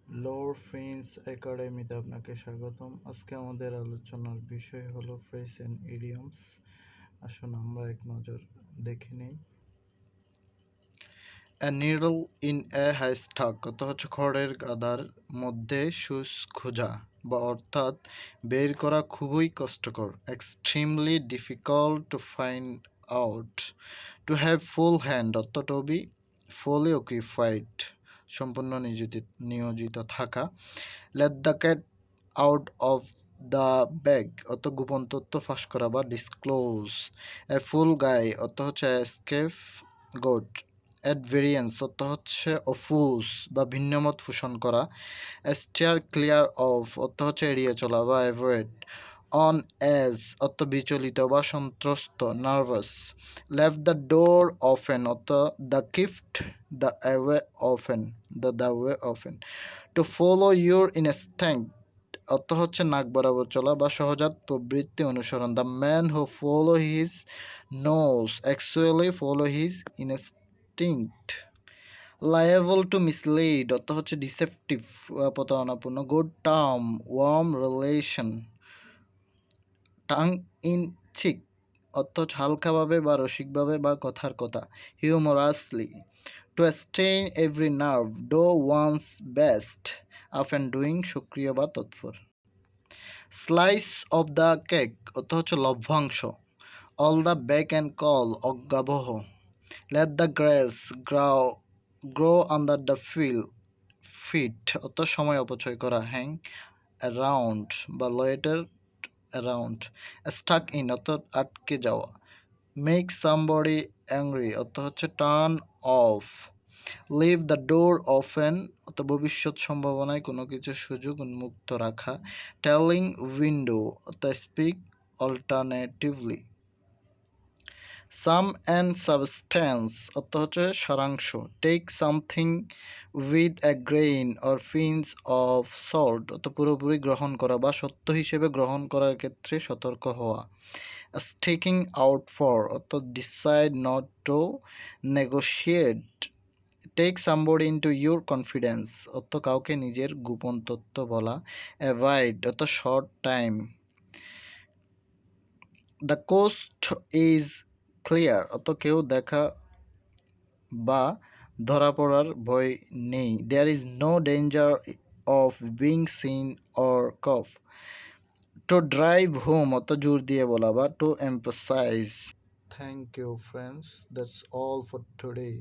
লোর friends একাডেমিতে আপনাকে স্বাগতম। আজকে আমাদের আলোচনার বিষয় হলো ফ্রেজ অ্যান্ড ইডিয়মস। আসুন আমরা এক নজর দেখে নেই। এ নিডল ইন এ হ্যাস্টাক অর্থ হচ্ছে খড়ের গাদার মধ্যে সুস খোঁজা বা অর্থাৎ বের করা খুবই কষ্টকর। Extremely difficult to find out. To have full hand অর্থ টু বি ফুলি অকুপাইড সম্পূর্ণ নিয়োজিত থাকা। Let the cat out of the bag অর্থ গোপন তথ্য ফাঁস করা বা ডিসক্লোজ। এ ফুল গাই অর্থ হচ্ছে স্কেপ গোট। অ্যাট ভেরিয়েন্স অর্থ হচ্ছে অফুস বা ভিন্নমত পোষণ করা। স্টেয়ার ক্লিয়ার অফ অর্থ হচ্ছে এড়িয়ে চলা বা অ্যাভয়েড। অন এজ অর্থ বিচলিত বা সন্ত্রস্ত nervous. Left the door open অর্থ the gift the away open the way open. To follow your instant অর্থ হচ্ছে নাক বরাবর চলা বা সহজাত প্রবৃত্তি অনুসরণ। The man who follow his nose actually follow his instinct. Liable to mislead অর্থ হচ্ছে ডিসেপটিভ প্রতারণাপূর্ণ। Good term warm relation. Tongue in cheek অর্থ হচ্ছে হালকাভাবে বা রসিকভাবে বা কথার কথা। Humorously. To stain every nerve do once best আফ অ্যান্ড ডুইং সক্রিয় বা তৎপর। স্লাইস অফ দ্য কেক অর্থ হচ্ছে লভ্যাংশ। All the beck and call অজ্ঞাবহ। Let the grass grow under the feet অর্থ সময় অপচয় করা। হ্যাং অ্যারাউন্ড বা লয়েটার অ্যারাউন্ড। স্টাক ইন অর্থ আটকে যাওয়া। মেক সামবডি অ্যাংরি অর্থ হচ্ছে turn off. Leave the door open অর্থ ভবিষ্যৎ সম্ভাবনায় কোনো কিছুর সুযোগ উন্মুক্ত রাখা। টেলিং উইন্ডো অর্থ speak alternatively. Sum and substance অর্থ হচ্ছে সারাংশ। Take something with a grain or fins of salt অর্থ পুরোপুরি গ্রহণ করা বা সত্য হিসেবে গ্রহণ করার ক্ষেত্রে সতর্ক হওয়া। স্টেকিং আউট ফর অর্থ decide not to negotiate. Take somebody into your confidence অর্থ কাউকে নিজের গোপন তথ্য বলা। অ্যাভয়েড অর্থ short time. The coast is clear অর্থ কেউ দেখা বা ধরা পড়ার ভয় নেই। There is no danger of being seen or caught. To drive home অর্থ জোর দিয়ে বলা বা to emphasise. Thank you friends, that's all for today.